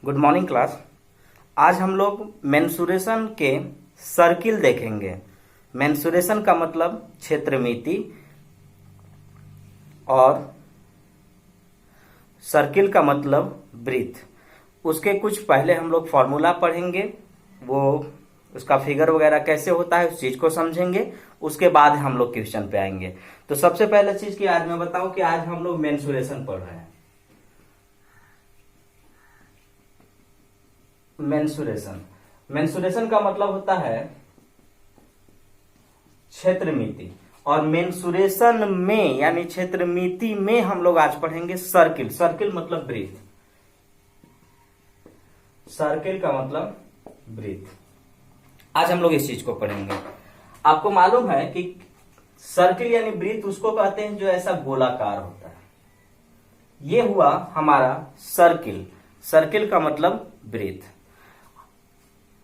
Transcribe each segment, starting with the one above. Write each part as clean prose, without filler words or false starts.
Good morning class. आज हम लोग मेंसुरेशन के सर्किल देखेंगे। मेंसुरेशन का मतलब क्षेत्रमिति और सर्किल का मतलब ब्रीथ। उसके कुछ पहले हम लोग फॉर्मूला पढ़ेंगे, वो उसका फिगर वगैरह कैसे होता है उस चीज को समझेंगे। उसके बाद हम लोग क्वेश्चन पे आएंगे। तो सबसे पहले चीज की आज मैं बताऊं कि आज हम लोग मेंसुरेशन पढ़ रहे हैं। मेंसुरेशन का मतलब होता है क्षेत्रमिति, और मेंसुरेशन में यानी क्षेत्रमिति में हम लोग आज पढ़ेंगे सर्किल। सर्किल मतलब ब्रीथ। सर्किल का मतलब ब्रीथ। आज हम लोग इस चीज को पढ़ेंगे। आपको मालूम है कि सर्किल यानी ब्रीथ उसको कहते हैं जो ऐसा गोलाकार होता है। ये हुआ हमारा सर्किल। सर्किल का मतलब ब्रीथ।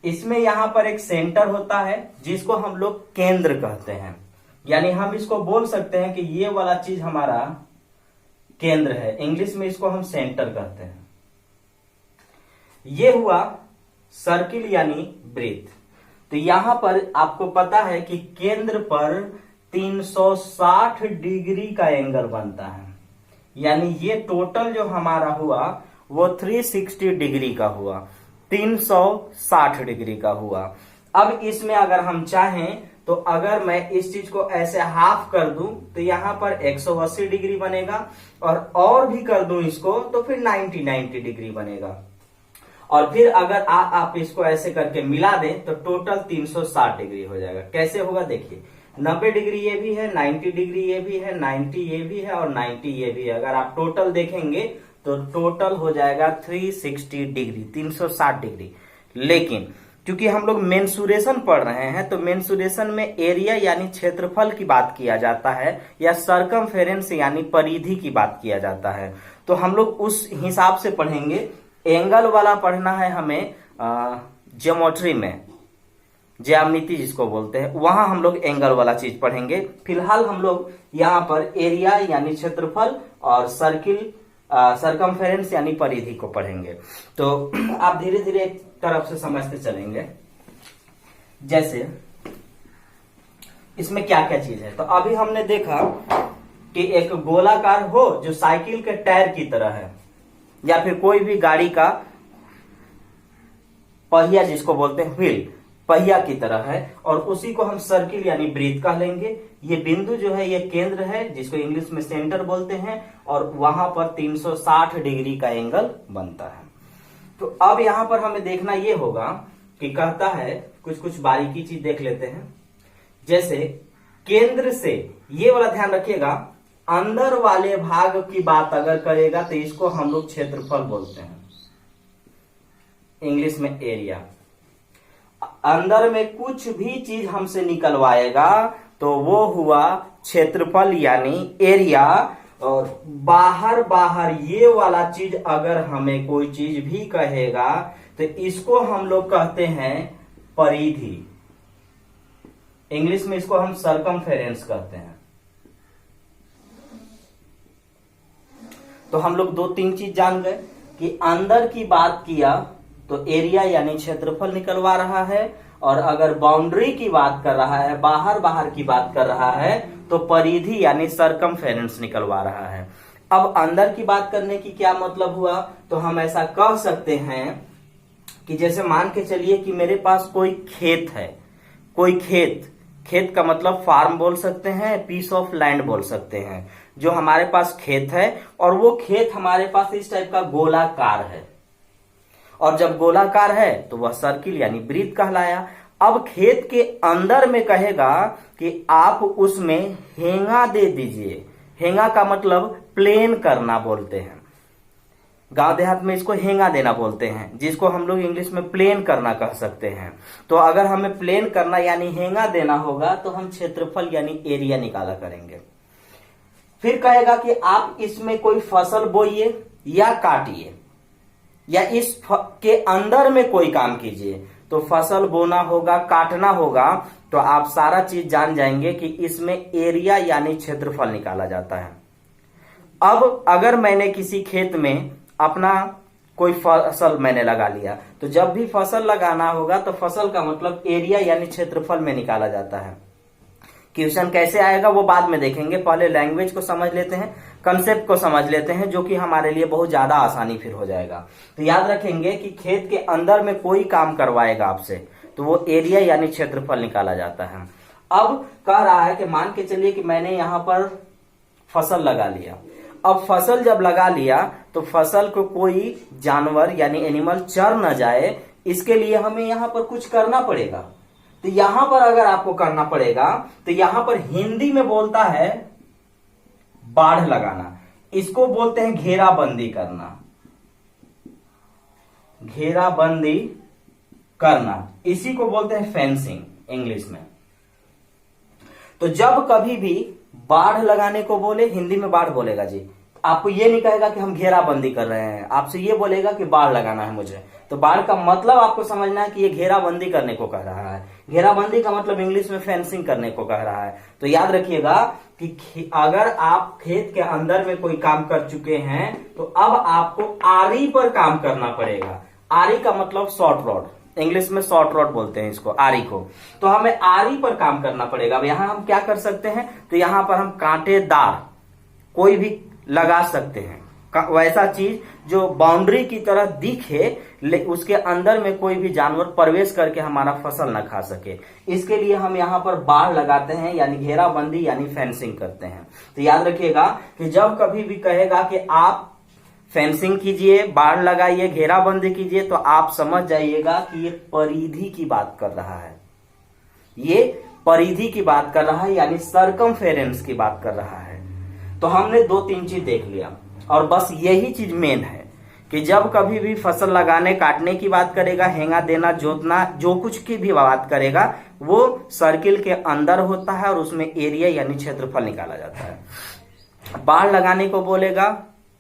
इसमें यहां पर एक सेंटर होता है जिसको हम लोग केंद्र कहते हैं, यानी हम इसको बोल सकते हैं कि ये वाला चीज हमारा केंद्र है। इंग्लिश में इसको हम सेंटर कहते हैं। ये हुआ सर्किल यानी ब्रीथ। तो यहां पर आपको पता है कि केंद्र पर 360 डिग्री का एंगल बनता है, यानी ये टोटल जो हमारा हुआ वो 360 डिग्री का हुआ, 360 डिग्री का हुआ। अब इसमें अगर हम चाहें तो अगर मैं इस चीज को ऐसे हाफ कर दूं तो यहां पर 180 डिग्री बनेगा, और भी कर दूं इसको तो फिर 90 डिग्री बनेगा। और फिर अगर आप इसको ऐसे करके मिला दें तो टोटल 360 डिग्री हो जाएगा। कैसे होगा देखिए, 90 डिग्री ये भी है, 90 डिग्री ये भी है, 90 ये भी है और 90 ये भी है। अगर आप टोटल देखेंगे तो टोटल हो जाएगा 360 डिग्री, 360 डिग्री। लेकिन क्योंकि हम लोग मेंसुरेशन पढ़ रहे हैं तो मेंसुरेशन में एरिया यानी क्षेत्रफल की बात किया जाता है, या सरकमफेरेंस यानी परिधि की बात किया जाता है। तो हम लोग उस हिसाब से पढ़ेंगे। एंगल वाला पढ़ना है हमें ज्योमेट्री में, ज्यामिति जिसको बोलते हैं, वहां हम लोग एंगल वाला चीज पढ़ेंगे। फिलहाल हम लोग यहाँ पर एरिया यानी क्षेत्रफल और सर्किल सरकमफेरेंस यानी परिधि को पढ़ेंगे। तो आप धीरे धीरे एक तरफ से समझते चलेंगे। जैसे इसमें क्या क्या चीज है, तो अभी हमने देखा कि एक गोलाकार हो जो साइकिल के टायर की तरह है, या फिर कोई भी गाड़ी का पहिया जिसको बोलते हैं व्हील, पहिया की तरह है, और उसी को हम सर्किल यानी ब्रीथ कह लेंगे। ये बिंदु जो है ये केंद्र है जिसको इंग्लिश में सेंटर बोलते हैं, और वहां पर 360 डिग्री का एंगल बनता है। तो अब यहां पर हमें देखना ये होगा कि कहता है कुछ कुछ बारीकी चीज देख लेते हैं। जैसे केंद्र से, ये वाला ध्यान रखिएगा, अंदर वाले भाग की बात अगर करेगा तो इसको हम लोग क्षेत्रफल बोलते हैं, इंग्लिश में एरिया। अंदर में कुछ भी चीज हमसे निकलवाएगा तो वो हुआ क्षेत्रफल यानी एरिया। और बाहर बाहर ये वाला चीज अगर हमें कोई चीज भी कहेगा तो इसको हम लोग कहते हैं परिधि। इंग्लिश में इसको हम सरकमफेरेंस कहते हैं। तो हम लोग दो तीन चीज जान गए कि अंदर की बात किया तो एरिया यानी क्षेत्रफल निकलवा रहा है, और अगर बाउंड्री की बात कर रहा है, बाहर बाहर की बात कर रहा है, तो परिधि यानी सरकमफेरेंस निकलवा रहा है। अब अंदर की बात करने की क्या मतलब हुआ, तो हम ऐसा कह सकते हैं कि जैसे मान के चलिए कि मेरे पास कोई खेत है, कोई खेत, खेत का मतलब फार्म बोल सकते हैं, पीस ऑफ लैंड बोल सकते हैं। जो हमारे पास खेत है और वो खेत हमारे पास इस टाइप का गोलाकार है, और जब गोलाकार है तो वह सर्किल यानी ब्रीथ कहलाया। अब खेत के अंदर में कहेगा कि आप उसमें हेंगा दे दीजिए। हेंगा का मतलब प्लेन करना बोलते हैं, गांव देहात में इसको हेंगा देना बोलते हैं, जिसको हम लोग इंग्लिश में प्लेन करना कह सकते हैं। तो अगर हमें प्लेन करना यानी हेंगा देना होगा तो हम क्षेत्रफल यानी एरिया निकाला करेंगे। फिर कहेगा कि आप इसमें कोई फसल बोइए या काटिए, या इस के अंदर में कोई काम कीजिए। तो फसल बोना होगा, काटना होगा, तो आप सारा चीज जान जाएंगे कि इसमें एरिया यानी क्षेत्रफल निकाला जाता है। अब अगर मैंने किसी खेत में अपना कोई फसल मैंने लगा लिया, तो जब भी फसल लगाना होगा तो फसल का मतलब एरिया यानी क्षेत्रफल में निकाला जाता है। क्वेश्चन कैसे आएगा वो बाद में देखेंगे, पहले लैंग्वेज को समझ लेते हैं, कंसेप्ट को समझ लेते हैं, जो कि हमारे लिए बहुत ज्यादा आसानी फिर हो जाएगा। तो याद रखेंगे कि खेत के अंदर में कोई काम करवाएगा आपसे तो वो एरिया यानी क्षेत्रफल निकाला जाता है। अब कह रहा है कि मान के चलिए कि मैंने यहाँ पर फसल लगा लिया। अब फसल जब लगा लिया तो फसल को कोई जानवर यानी एनिमल चर न जाए, इसके लिए हमें यहाँ पर कुछ करना पड़ेगा। तो यहां पर अगर आपको करना पड़ेगा तो यहां पर हिंदी में बोलता है बाढ़ लगाना, इसको बोलते हैं घेराबंदी करना, घेराबंदी करना, इसी को बोलते हैं फेंसिंग इंग्लिश में। तो जब कभी भी बाढ़ लगाने को बोले, हिंदी में बाढ़ बोलेगा जी, आपको ये नहीं कहेगा कि हम घेराबंदी कर रहे हैं, आपसे ये बोलेगा कि बाढ़ लगाना है मुझे। तो बाढ़ का मतलब आपको समझना है कि ये घेराबंदी करने को कह रहा है। घेराबंदी का मतलब इंग्लिश में फेंसिंग करने को कह रहा है। तो याद रखिएगा कि अगर आप खेत के अंदर में कोई काम कर चुके हैं तो अब आपको आरी पर काम करना पड़ेगा। आरी का मतलब शॉर्ट रॉड, इंग्लिश में शॉर्ट रॉड बोलते हैं इसको, आरी को। तो हमें आरी पर काम करना पड़ेगा। अब यहां हम क्या कर सकते हैं, तो यहां पर हम कांटेदार कोई भी लगा सकते हैं, वैसा चीज जो बाउंड्री की तरह दिखे, उसके अंदर में कोई भी जानवर प्रवेश करके हमारा फसल न खा सके। इसके लिए हम यहाँ पर बाड़ लगाते हैं यानी घेराबंदी यानी फेंसिंग करते हैं। तो याद रखिएगा कि जब कभी भी कहेगा कि आप फेंसिंग कीजिए, बाड़ लगाइए, घेराबंदी कीजिए, तो आप समझ जाइएगा कि ये परिधि की बात कर रहा है, ये परिधि की बात कर रहा है यानी सर्कमफेरेंस की बात कर रहा है। तो हमने 2-3 चीज देख लिया और बस यही चीज मेन है कि जब कभी भी फसल लगाने काटने की बात करेगा, हेंगा देना, जोतना, जो कुछ की भी बात करेगा वो सर्किल के अंदर होता है और उसमें एरिया यानी क्षेत्रफल निकाला जाता है। बाड़ लगाने को बोलेगा,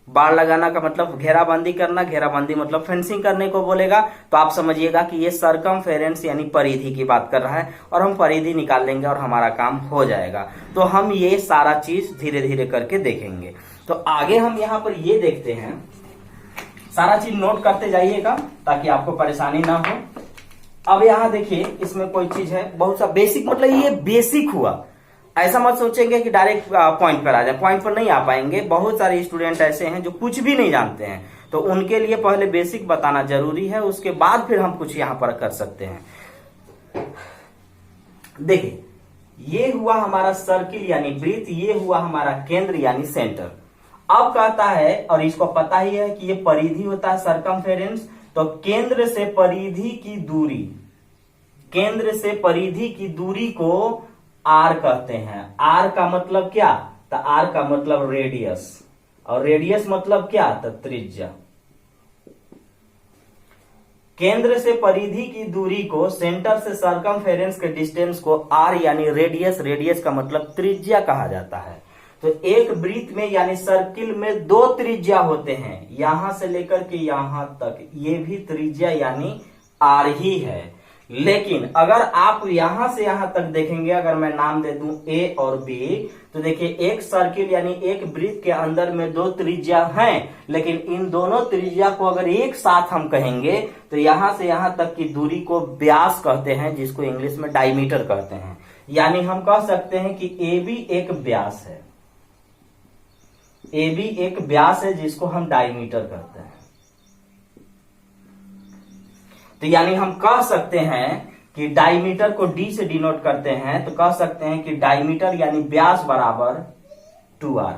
बाड़ लगाना का मतलब घेराबंदी करना, घेराबंदी मतलब फेंसिंग करने को बोलेगा, तो आप समझिएगा कि ये सर्कमफेरेंस यानी परिधि की बात कर रहा है और हम परिधि निकाल लेंगे और हमारा काम हो जाएगा। तो हम ये सारा चीज धीरे धीरे करके देखेंगे। तो आगे हम यहाँ पर ये देखते हैं, सारा चीज नोट करते जाइएगा ताकि आपको परेशानी ना हो। अब यहाँ देखिए इसमें कोई चीज है बहुत सा बेसिक, मतलब ये बेसिक हुआ, ऐसा मत सोचेंगे कि डायरेक्ट पॉइंट पर आ जाए, पॉइंट पर नहीं आ पाएंगे। बहुत सारे स्टूडेंट ऐसे हैं जो कुछ भी नहीं जानते हैं, तो उनके लिए पहले बेसिक बताना जरूरी है, उसके बाद फिर हम कुछ यहाँ पर कर सकते हैं। देखिए ये हुआ हमारा सर्किल यानी वृत्त, ये हुआ हमारा केंद्र यानी सेंटर। अब कहता है, और इसको पता ही है कि ये परिधि होता है सर्कमफेरेंस, तो केंद्र से परिधि की दूरी, केंद्र से परिधि की दूरी को आर कहते हैं। आर का मतलब क्या, तो आर का मतलब रेडियस, और रेडियस मतलब क्या, तो त्रिज्या। केंद्र से परिधि की दूरी को, सेंटर से सर्कमफेरेंस के डिस्टेंस को आर यानी रेडियस, रेडियस का मतलब त्रिज्या कहा जाता है। तो एक वृत्त में यानी सर्किल में 2 त्रिज्या होते हैं, यहां से लेकर के यहां तक, ये भी त्रिज्या यानी आर ही है। लेकिन अगर आप यहां से यहां तक देखेंगे, अगर मैं नाम दे दूं ए और बी, तो देखिए एक सर्किल यानी एक वृत्त के अंदर में 2 त्रिज्या हैं, लेकिन इन दोनों त्रिज्या को अगर एक साथ हम कहेंगे तो यहां से यहां तक की दूरी को व्यास कहते हैं, जिसको इंग्लिश में डायमीटर कहते हैं। यानी हम कह सकते हैं कि ए बी एक व्यास है, ए बी एक व्यास है जिसको हम डायमीटर कहते हैं। तो यानी हम कह सकते हैं कि डायमीटर को डी से डिनोट करते हैं, तो कह सकते हैं कि डायमीटर यानी व्यास बराबर 2r।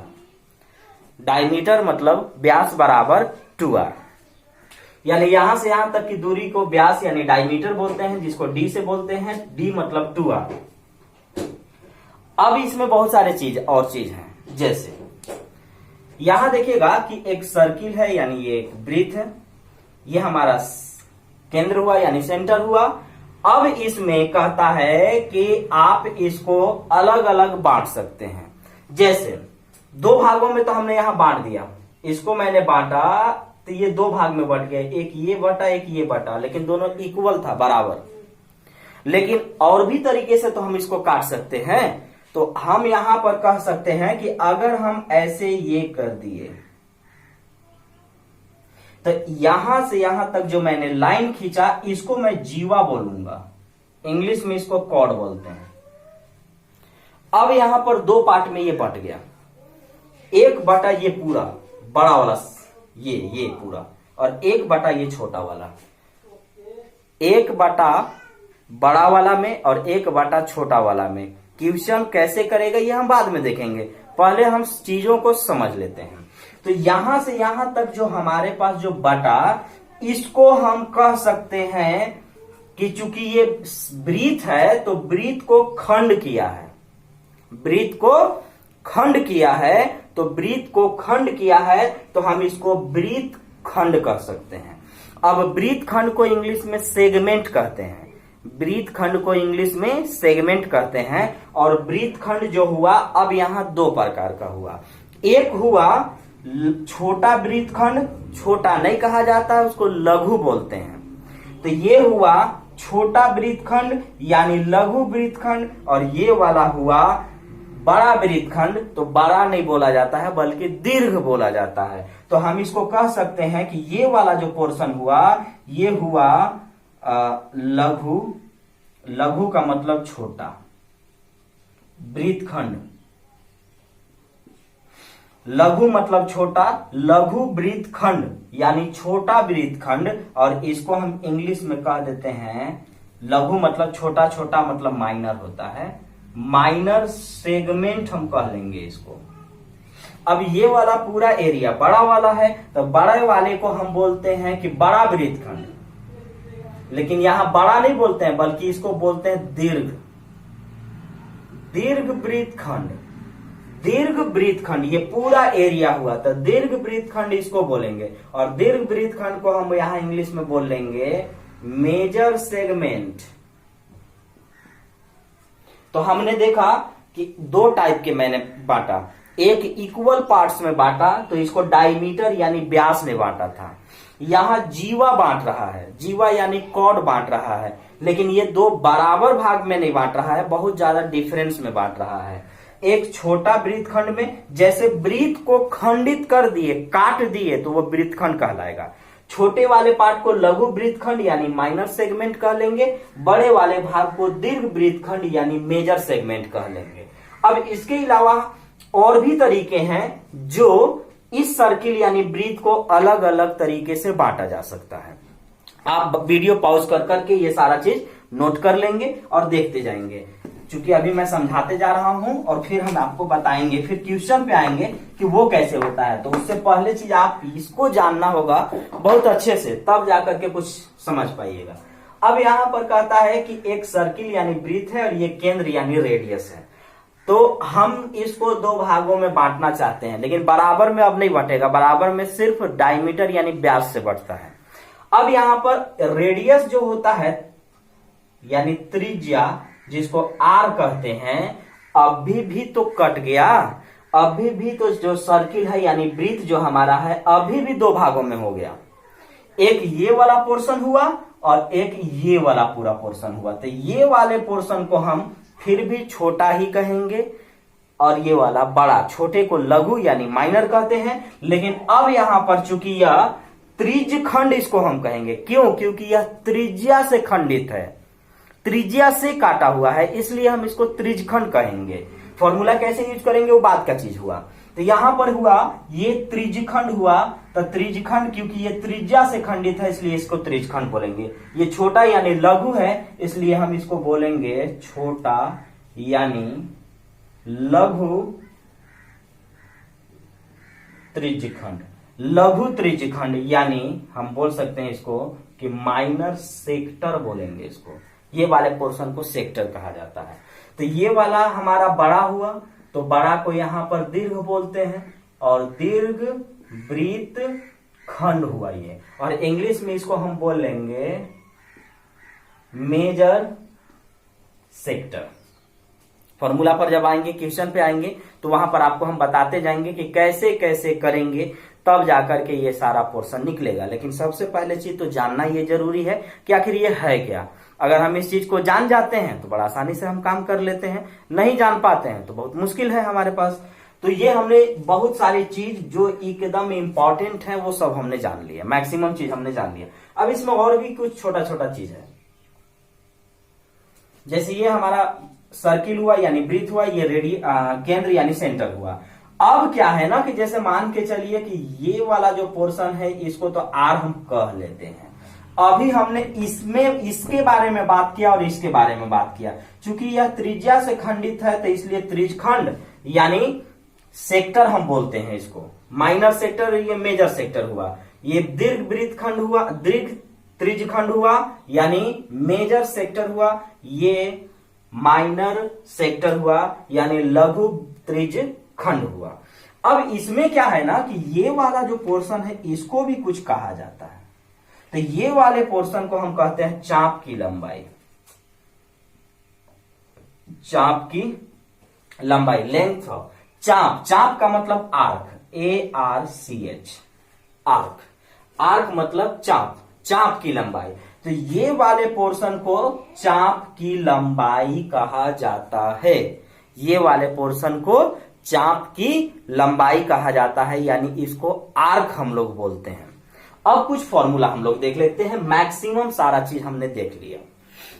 डायमीटर मतलब व्यास बराबर 2r, यानी यहां से यहां तक की दूरी को व्यास यानी डायमीटर बोलते हैं, जिसको डी से बोलते हैं, डी मतलब 2r। अब इसमें बहुत सारे चीज और चीज हैं, जैसे यहां देखिएगा कि एक सर्किल है यानी ये एक वृत्त है, ये हमारा केंद्र हुआ यानी सेंटर हुआ। अब इसमें कहता है कि आप इसको अलग अलग बांट सकते हैं। जैसे 2 भागों में तो हमने यहां बांट दिया, इसको मैंने बांटा तो ये 2 भाग में बट गए, एक ये बटा एक ये बटा, लेकिन दोनों इक्वल था, बराबर। लेकिन और भी तरीके से तो हम इसको काट सकते हैं। तो हम यहां पर कह सकते हैं कि अगर हम ऐसे ये कर दिए तो यहां से यहां तक जो मैंने लाइन खींचा इसको मैं जीवा बोलूंगा, इंग्लिश में इसको कॉर्ड बोलते हैं। अब यहां पर दो पार्ट में ये बट गया, एक बटा ये पूरा बड़ा वाला, ये पूरा, और एक बटा ये छोटा वाला। एक बटा बड़ा वाला में और एक बटा छोटा वाला में क्वेश्चन कैसे करेगा ये हम बाद में देखेंगे, पहले हम चीजों को समझ लेते हैं। तो यहां से यहां तक जो हमारे पास जो बटा, इसको हम कह सकते हैं कि चूंकि ये ब्रीथ है तो ब्रीथ को खंड किया है, ब्रीथ को खंड किया है, तो ब्रीथ को खंड किया है तो हम इसको ब्रीथ खंड कह सकते हैं। अब ब्रीथ खंड को इंग्लिश में सेगमेंट कहते हैं, ब्रीथ खंड को इंग्लिश में सेगमेंट कहते हैं। और ब्रीथ खंड जो हुआ अब यहां दो प्रकार का हुआ, एक हुआ छोटा ब्रीथ खंड, छोटा नहीं कहा जाता है उसको लघु बोलते हैं। तो ये हुआ छोटा ब्रीथ खंड यानी लघु ब्रीथ खंड, और ये वाला हुआ बड़ा ब्रीथ खंड, तो बड़ा नहीं बोला जाता है बल्कि दीर्घ बोला जाता है। तो हम इसको कह सकते हैं कि ये वाला जो पोर्शन हुआ ये हुआ लघु, लघु का मतलब छोटा ब्रीथ खंड, लघु मतलब छोटा, लघु ब्रीथ खंड यानी छोटा ब्रीथ खंड। और इसको हम इंग्लिश में कह देते हैं, लघु मतलब छोटा, छोटा मतलब माइनर होता है, माइनर सेगमेंट हम कह लेंगे इसको। अब ये वाला पूरा एरिया बड़ा वाला है, तो बड़े वाले को हम बोलते हैं कि बड़ा ब्रीथ खंड, लेकिन यहां बड़ा नहीं बोलते हैं बल्कि इसको बोलते हैं दीर्घ, दीर्घ ब्रीथ खंड, दीर्घ ब्रीथ खंड। ये पूरा एरिया हुआ तो दीर्घ ब्रीथ खंड इसको बोलेंगे। और दीर्घ ब्रीथ खंड को हम यहां इंग्लिश में बोल लेंगे मेजर सेगमेंट। तो हमने देखा कि दो टाइप के मैंने बांटा, एक इक्वल पार्ट्स में बांटा तो इसको डायमीटर यानी व्यास में बांटा था, यहां जीवा बांट रहा है, जीवा यानी कॉर्ड बांट रहा है, लेकिन ये दो बराबर भाग में नहीं बांट रहा है, बहुत ज्यादा डिफरेंस में बांट रहा है। एक छोटा ब्रीथ खंड में जैसे ब्रीथ को खंडित कर दिए, काट दिए, तो वो ब्रीथ खंड कहलाएगा। छोटे वाले पार्ट को लघु ब्रीथ खंड यानी माइनर सेगमेंट कह लेंगे, बड़े वाले भाग को दीर्घ ब्रीथ खंड यानी मेजर सेगमेंट कह लेंगे। अब इसके अलावा और भी तरीके हैं जो इस सर्किल यानी ब्रीथ को अलग अलग तरीके से बांटा जा सकता है। आप वीडियो पॉज कर करके ये सारा चीज नोट कर लेंगे और देखते जाएंगे, क्योंकि अभी मैं समझाते जा रहा हूं और फिर हम आपको बताएंगे, फिर क्वेश्चन पे आएंगे कि वो कैसे होता है। तो उससे पहले चीज आप इसको जानना होगा बहुत अच्छे से, तब जाकर के कुछ समझ पाइएगा। अब यहां पर कहता है कि एक सर्किल यानी ब्रीथ है और ये केंद्र यानी रेडियस है, तो हम इसको दो भागों में बांटना चाहते हैं, लेकिन बराबर में अब नहीं बटेगा, बराबर में सिर्फ डायमीटर यानी व्यास से बढ़ता है। अब यहां पर रेडियस जो होता है यानी त्रिज्या, जिसको आर कहते हैं, अभी भी तो कट गया, अभी भी तो जो सर्किल है यानी ब्रीथ जो हमारा है अभी भी दो भागों में हो गया, एक ये वाला पोर्शन हुआ और एक ये वाला पूरा पोर्शन हुआ। तो ये वाले पोर्शन को हम फिर भी छोटा ही कहेंगे और ये वाला बड़ा, छोटे को लघु यानी माइनर कहते हैं। लेकिन अब यहां पर चूंकि यह त्रिज्य खंड इसको हम कहेंगे, क्यों? क्योंकि यह त्रिज्या से खंडित है, त्रिज्या से काटा हुआ है, इसलिए हम इसको त्रिज्यखंड कहेंगे। फॉर्मूला कैसे यूज करेंगे वो बात का चीज हुआ। तो यहां पर हुआ ये त्रिज्यखंड हुआ, तो त्रिज्यखंड क्योंकि ये त्रिज्या से खंडित है इसलिए इसको त्रिज्यखंड बोलेंगे। ये छोटा यानी लघु है इसलिए हम इसको बोलेंगे छोटा यानी लघु त्रिज्यखंड। लघु त्रिज्यखंड यानी हम बोल सकते हैं इसको कि माइनर सेक्टर बोलेंगे इसको, ये वाले पोर्शन को सेक्टर कहा जाता है। तो ये वाला हमारा बड़ा हुआ, तो बड़ा को यहां पर दीर्घ बोलते हैं और दीर्घ ब्रीथ खंड हुआ ये, और इंग्लिश में इसको हम बोल लेंगे मेजर सेक्टर। फॉर्मूला पर जब आएंगे, क्वेश्चन पे आएंगे, तो वहां पर आपको हम बताते जाएंगे कि कैसे कैसे करेंगे, तब जाकर के ये सारा पोर्शन निकलेगा। लेकिन सबसे पहले चीज तो जानना ये जरूरी है कि आखिर ये है क्या। अगर हम इस चीज को जान जाते हैं तो बड़ा आसानी से हम काम कर लेते हैं, नहीं जान पाते हैं तो बहुत मुश्किल है हमारे पास। तो ये हमने बहुत सारी चीज जो एकदम इंपॉर्टेंट है वो सब हमने जान लिया, मैक्सिमम चीज हमने जान लिया। अब इसमें और भी कुछ छोटा छोटा चीज है, जैसे ये हमारा सर्किल हुआ यानी ब्रीथ हुआ, ये केंद्र यानी सेंटर हुआ। अब क्या है ना कि जैसे मान के चलिए कि ये वाला जो पोर्शन है इसको तो आर हम कह लेते हैं। अभी हमने इसमें इसके बारे में बात किया और इसके बारे में बात किया। चूंकि यह त्रिज्या से खंडित है तो इसलिए त्रिज्यखंड यानी सेक्टर हम बोलते हैं इसको। माइनर सेक्टर, ये मेजर सेक्टर हुआ। ये दीर्घ वृत्तखंड हुआ, दीर्घ त्रिज्यखंड हुआ यानी मेजर सेक्टर हुआ। ये माइनर सेक्टर हुआ यानी लघु त्रिज्यखंड हुआ। अब इसमें क्या है ना कि ये वाला जो पोर्शन है इसको भी कुछ कहा जाता है। तो ये वाले पोर्शन को हम कहते हैं चाप की लंबाई। चाप की लंबाई, लेंथ ऑफ चाप। चाप का मतलब आर्क, ARCH, आर्क। आर्क मतलब चाप, चाप की लंबाई। तो ये वाले पोर्शन को चाप की लंबाई कहा जाता है। ये वाले पोर्शन को चाप की लंबाई कहा जाता है, यानी इसको आर्क हम लोग बोलते हैं। अब कुछ फॉर्मूला हम लोग देख लेते हैं। मैक्सिमम सारा चीज हमने देख लिया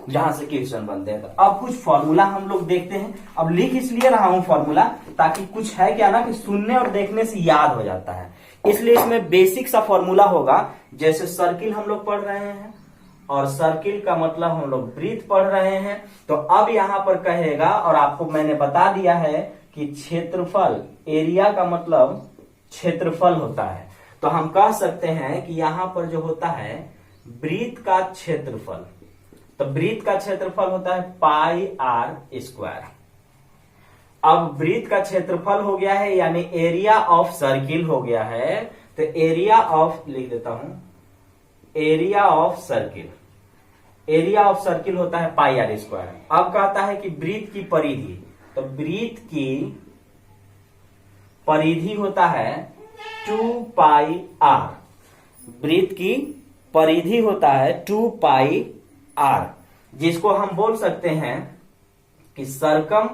जहां से क्वेश्चन बनते हैं। तो अब कुछ फॉर्मूला हम लोग देखते हैं। अब लिख इसलिए रहा हूं फॉर्मूला ताकि कुछ है क्या ना कि सुनने और देखने से याद हो जाता है, इसलिए इसमें बेसिक सा फॉर्मूला होगा। जैसे सर्किल हम लोग पढ़ रहे हैं और सर्किल का मतलब हम लोग ब्रीथ पढ़ रहे हैं। तो अब यहां पर कहेगा, और आपको मैंने बता दिया है कि क्षेत्रफल, एरिया का मतलब क्षेत्रफल होता है। तो हम कह सकते हैं कि यहां पर जो होता है ब्रीथ का क्षेत्रफल, तो ब्रीथ का क्षेत्रफल होता है πr²। अब ब्रीथ का क्षेत्रफल हो गया है यानी एरिया ऑफ सर्किल हो गया है। तो एरिया ऑफ, लिख देता हूं, area of circle, area of circle होता है πr²। अब कहता है कि ब्रीथ की परिधि, तो ब्रीथ की परिधि होता है 2πr। ब्रीथ की परिधि होता है 2πr, जिसको हम बोल सकते हैं कि सरकम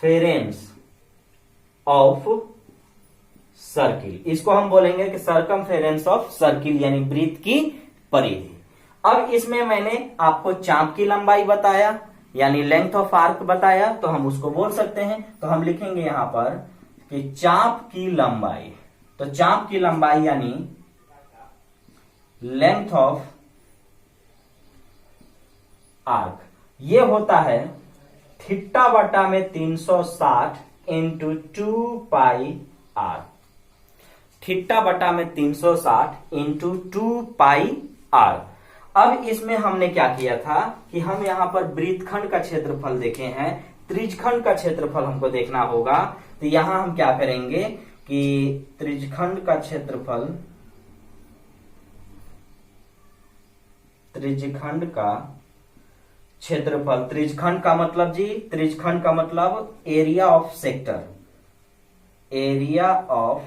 फेरेंस ऑफ सर्किल। इसको हम बोलेंगे कि सरकम फेरेंस ऑफ सर्किल यानी ब्रीथ की परिधि। अब इसमें मैंने आपको चाप की लंबाई बताया यानी लेंथ ऑफ आर्क बताया, तो हम उसको बोल सकते हैं। तो हम लिखेंगे यहां पर कि चाप की लंबाई, तो चाप की लंबाई यानी लेंथ ऑफ आर्क, ये होता है थीटा बटा में 360 इंटू 2πr। थीटा बटा में 360 इंटू 2πr। अब इसमें हमने क्या किया था कि हम यहां पर वृत्तखंड का क्षेत्रफल देखे हैं, त्रिज्यखंड का क्षेत्रफल हमको देखना होगा। तो यहां हम क्या करेंगे कि त्रिज्यखंड का क्षेत्रफल, त्रिज्यखंड का क्षेत्रफल, त्रिज्यखंड का मतलब जी, त्रिज्यखंड का मतलब area of sector, area of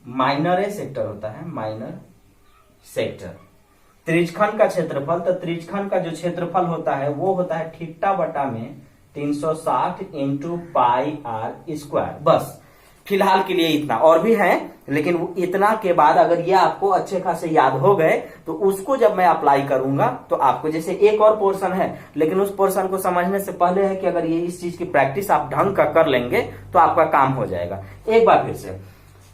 minor sector होता है, माइनर सेक्टर। त्रिज्यखंड का क्षेत्रफल, तो त्रिज्यखंड का जो क्षेत्रफल होता है वो होता है थीटा बटा में 360 इंटू πr²। बस फिलहाल के लिए इतना, और भी है लेकिन इतना के बाद अगर ये आपको अच्छे खासे याद हो गए तो उसको जब मैं अप्लाई करूंगा तो आपको, जैसे एक और पोर्शन है लेकिन उस पोर्शन को समझने से पहले है कि अगर ये इस चीज की प्रैक्टिस आप ढंग का कर लेंगे तो आपका काम हो जाएगा। एक बार फिर से,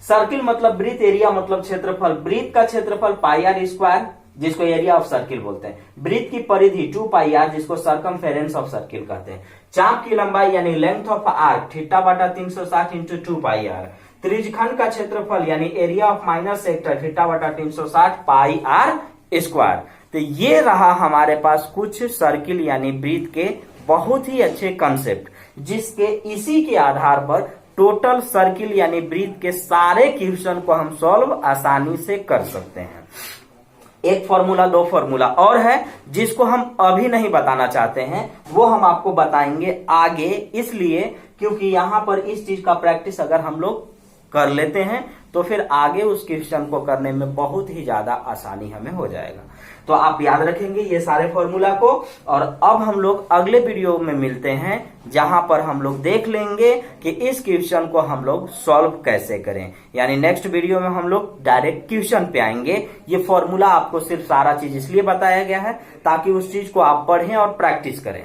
सर्किल मतलब ब्रीथ, एरिया मतलब क्षेत्रफल। ब्रीथ का क्षेत्रफल πr², जिसको एरिया ऑफ सर्किल बोलते हैं। ब्रीथ की परिधि 2πr, जिसको सरकमफेरेंस ऑफ सर्किल कहते हैं। चाप की लंबाई यानी लेंथ ऑफ आर्क थीटा बटा 360 इंटू 2πr। त्रिज्यखंड का क्षेत्रफल यानी area of minor sector theta बटा 360 πr²। तो ये रहा हमारे पास कुछ सर्किल यानी ब्रीथ के बहुत ही अच्छे कंसेप्ट, जिसके इसी के आधार पर टोटल सर्किल यानी ब्रीथ के सारे क्वेश्चन को हम सॉल्व आसानी से कर सकते हैं। एक फॉर्मूला, दो फॉर्मूला और है जिसको हम अभी नहीं बताना चाहते हैं, वो हम आपको बताएंगे आगे, इसलिए क्योंकि यहां पर इस चीज का प्रैक्टिस अगर हम लोग कर लेते हैं तो फिर आगे उस क्वेश्चन को करने में बहुत ही ज्यादा आसानी हमें हो जाएगा। तो आप याद रखेंगे ये सारे फॉर्मूला को। और अब हम लोग अगले वीडियो में मिलते हैं, जहां पर हम लोग देख लेंगे कि इस क्वेश्चन को हम लोग सॉल्व कैसे करें। यानी नेक्स्ट वीडियो में हम लोग डायरेक्ट क्वेश्चन पे आएंगे। ये फॉर्मूला आपको सिर्फ सारा चीज इसलिए बताया गया है ताकि उस चीज को आप पढ़ें और प्रैक्टिस करें,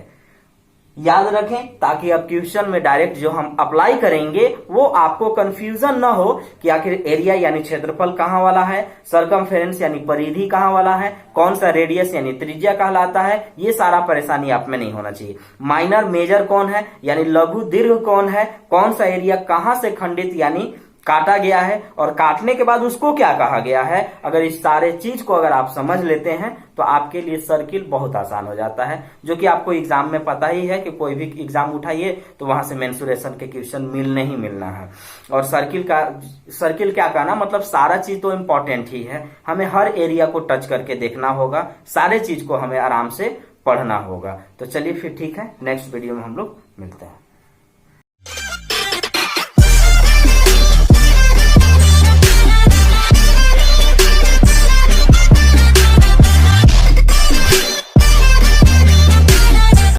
याद रखें, ताकि अब क्वेश्चन में डायरेक्ट जो हम अप्लाई करेंगे वो आपको कंफ्यूजन ना हो कि आखिर एरिया यानी क्षेत्रफल कहाँ वाला है, सरकमफेरेंस यानी परिधि कहाँ वाला है, कौन सा रेडियस यानी त्रिज्या कहलाता है। ये सारा परेशानी आप में नहीं होना चाहिए। माइनर मेजर कौन है यानी लघु दीर्घ कौन है, कौन सा एरिया कहां से खंडित यानी काटा गया है, और काटने के बाद उसको क्या कहा गया है। अगर इस सारे चीज को अगर आप समझ लेते हैं तो आपके लिए सर्किल बहुत आसान हो जाता है, जो कि आपको एग्जाम में पता ही है कि कोई भी एग्जाम उठाइए तो वहां से मेंसुरेशन के क्वेश्चन मिलने ही मिलना है। और सर्किल क्या कहना मतलब सारा चीज तो इंपॉर्टेंट ही है, हमें हर एरिया को टच करके देखना होगा, सारे चीज को हमें आराम से पढ़ना होगा। तो चलिए फिर ठीक है, नेक्स्ट वीडियो में हम लोग मिलते हैं।